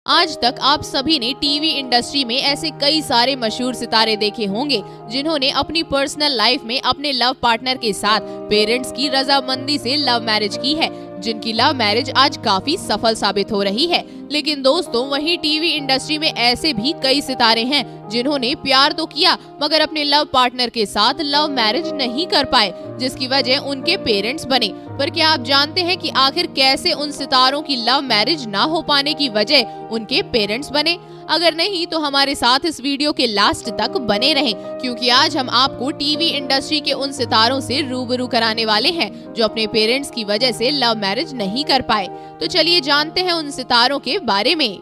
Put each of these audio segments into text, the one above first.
आज तक आप सभी ने टीवी इंडस्ट्री में ऐसे कई सारे मशहूर सितारे देखे होंगे जिन्होंने अपनी पर्सनल लाइफ में अपने लव पार्टनर के साथ पेरेंट्स की रजामंदी से लव मैरिज की है, जिनकी लव मैरिज आज काफी सफल साबित हो रही है। लेकिन दोस्तों, वहीं टीवी इंडस्ट्री में ऐसे भी कई सितारे हैं जिन्होंने प्यार तो किया मगर अपने लव पार्टनर के साथ लव मैरिज नहीं कर पाए, जिसकी वजह उनके पेरेंट्स बने। पर क्या आप जानते हैं कि आखिर कैसे उन सितारों की लव मैरिज ना हो पाने की वजह उनके पेरेंट्स बने? अगर नहीं तो हमारे साथ इस वीडियो के लास्ट तक बने रहें, क्योंकि आज हम आपको टीवी इंडस्ट्री के उन सितारों से रूबरू कराने वाले हैं जो अपने पेरेंट्स की वजह से लव मैरिज नहीं कर पाए। तो चलिए जानते हैं उन सितारों के बारे में।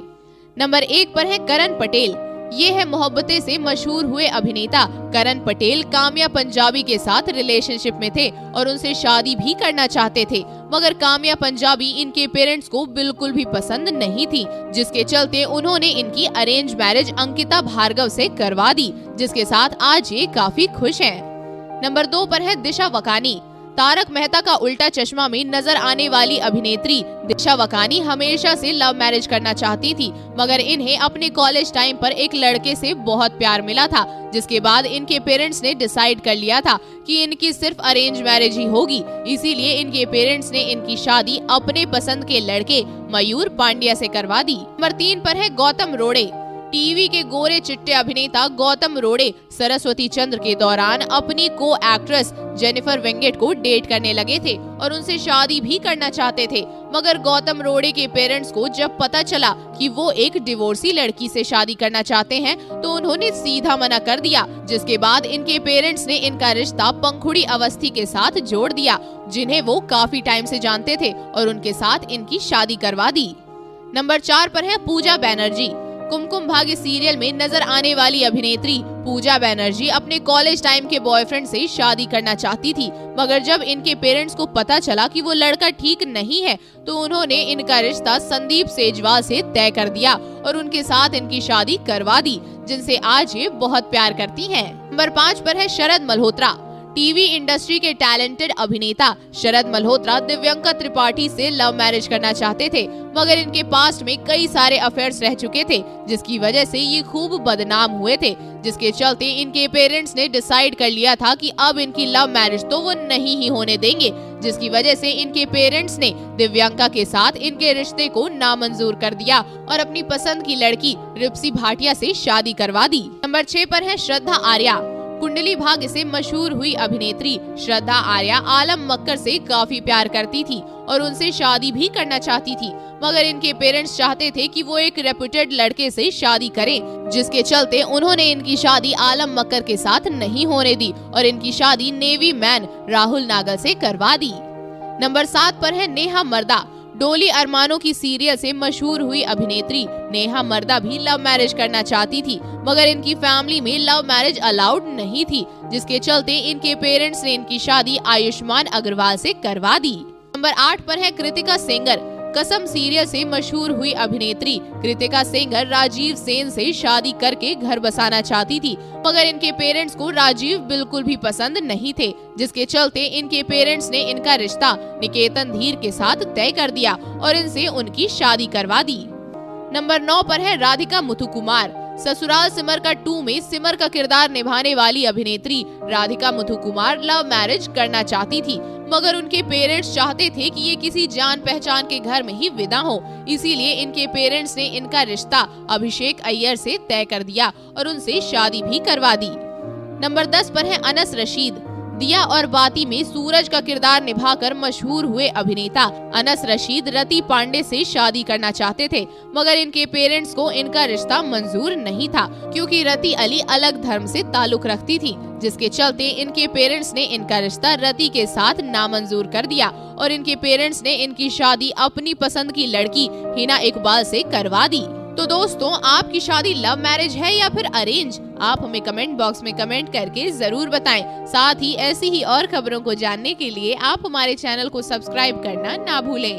नंबर 1 पर है करण पटेल। ये है मोहब्बतें से मशहूर हुए अभिनेता करण पटेल। काम्या पंजाबी के साथ रिलेशनशिप में थे और उनसे शादी भी करना चाहते थे, मगर काम्या पंजाबी इनके पेरेंट्स को बिल्कुल भी पसंद नहीं थी, जिसके चलते उन्होंने इनकी अरेंज मैरिज अंकिता भार्गव से करवा दी, जिसके साथ आज ये काफी खुश हैं। नंबर 2 पर है दिशा वकानी। तारक मेहता का उल्टा चश्मा में नजर आने वाली अभिनेत्री दिशा वकानी हमेशा से लव मैरिज करना चाहती थी, मगर इन्हें अपने कॉलेज टाइम पर एक लड़के से बहुत प्यार मिला था, जिसके बाद इनके पेरेंट्स ने डिसाइड कर लिया था कि इनकी सिर्फ अरेंज मैरिज ही होगी। इसीलिए इनके पेरेंट्स ने इनकी शादी अपने पसंद के लड़के मयूर पांड्या से करवा दी। नंबर 3 पर है गौतम रोड़े। टीवी के गोरे चिट्टे अभिनेता गौतम रोड़े सरस्वती चंद्र के दौरान अपनी को एक्ट्रेस जेनिफर वेंगेट को डेट करने लगे थे और उनसे शादी भी करना चाहते थे, मगर गौतम रोड़े के पेरेंट्स को जब पता चला कि वो एक डिवोर्सी लड़की से शादी करना चाहते हैं तो उन्होंने सीधा मना कर दिया, जिसके बाद इनके पेरेंट्स ने इनका रिश्ता पंखुड़ी अवस्थी के साथ जोड़ दिया, जिन्हें वो काफी टाइम से जानते थे, और उनके साथ इनकी शादी करवा दी। नंबर 4 पर है पूजा बैनर्जी। कुमकुम भाग्य सीरियल में नजर आने वाली अभिनेत्री पूजा बैनर्जी अपने कॉलेज टाइम के बॉयफ्रेंड से शादी करना चाहती थी, मगर जब इनके पेरेंट्स को पता चला कि वो लड़का ठीक नहीं है तो उन्होंने इनका रिश्ता संदीप सेजवाल से तय कर दिया और उनके साथ इनकी शादी करवा दी, जिनसे आज ये बहुत प्यार करती हैं। नंबर 5 पर है शरद मल्होत्रा। टीवी इंडस्ट्री के टैलेंटेड अभिनेता शरद मल्होत्रा दिव्यंका त्रिपाठी से लव मैरिज करना चाहते थे, मगर इनके पास्ट में कई सारे अफेयर्स रह चुके थे, जिसकी वजह से ये खूब बदनाम हुए थे, जिसके चलते इनके पेरेंट्स ने डिसाइड कर लिया था कि अब इनकी लव मैरिज तो वो नहीं ही होने देंगे, जिसकी वजह से इनके पेरेंट्स ने दिव्यंका के साथ इनके रिश्ते को नामंजूर कर दिया और अपनी पसंद की लड़की रिप्सी भाटिया से शादी करवा दी। नंबर 6 पर है श्रद्धा आर्या। कुंडली भाग्य से मशहूर हुई अभिनेत्री श्रद्धा आर्या आलम मक्कर से काफी प्यार करती थी और उनसे शादी भी करना चाहती थी, मगर इनके पेरेंट्स चाहते थे कि वो एक रेप्यूटेड लड़के से शादी करें, जिसके चलते उन्होंने इनकी शादी आलम मक्कर के साथ नहीं होने दी और इनकी शादी नेवी मैन राहुल नागल से करवा दी। नंबर 7 पर है नेहा मर्दा। डोली अरमानों की सीरियल से मशहूर हुई अभिनेत्री नेहा मर्दा भी लव मैरिज करना चाहती थी, मगर इनकी फैमिली में लव मैरिज अलाउड नहीं थी, जिसके चलते इनके पेरेंट्स ने इनकी शादी आयुष्मान अग्रवाल से करवा दी। नंबर 8 पर है कृतिका सेंगर। कसम सीरियल से मशहूर हुई अभिनेत्री कृतिका सेंगर राजीव सेन से शादी करके घर बसाना चाहती थी, मगर इनके पेरेंट्स को राजीव बिल्कुल भी पसंद नहीं थे, जिसके चलते इनके पेरेंट्स ने इनका रिश्ता निकेतन धीर के साथ तय कर दिया और इनसे उनकी शादी करवा दी। नंबर 9 पर है राधिका मुथुकुमार। ससुराल सिमर का 2 में सिमर का किरदार निभाने वाली अभिनेत्री राधिका मुथुकुमार लव मैरिज करना चाहती थी, मगर उनके पेरेंट्स चाहते थे कि ये किसी जान पहचान के घर में ही विदा हो, इसीलिए इनके पेरेंट्स ने इनका रिश्ता अभिषेक अय्यर से तय कर दिया और उनसे शादी भी करवा दी। नंबर 10 पर है अनस रशीद। दिया और बाती में सूरज का किरदार निभाकर मशहूर हुए अभिनेता अनस रशीद रति पांडे से शादी करना चाहते थे, मगर इनके पेरेंट्स को इनका रिश्ता मंजूर नहीं था, क्योंकि रति अली अलग धर्म से ताल्लुक रखती थी, जिसके चलते इनके पेरेंट्स ने इनका रिश्ता रति के साथ नामंजूर कर दिया और इनके पेरेंट्स ने इनकी शादी अपनी पसंद की लड़की हिना इकबाल से करवा दी। तो दोस्तों, आपकी शादी लव मैरिज है या फिर अरेंज? आप हमें कमेंट बॉक्स में कमेंट करके जरूर बताएं। साथ ही ऐसी ही और खबरों को जानने के लिए आप हमारे चैनल को सब्सक्राइब करना ना भूलें।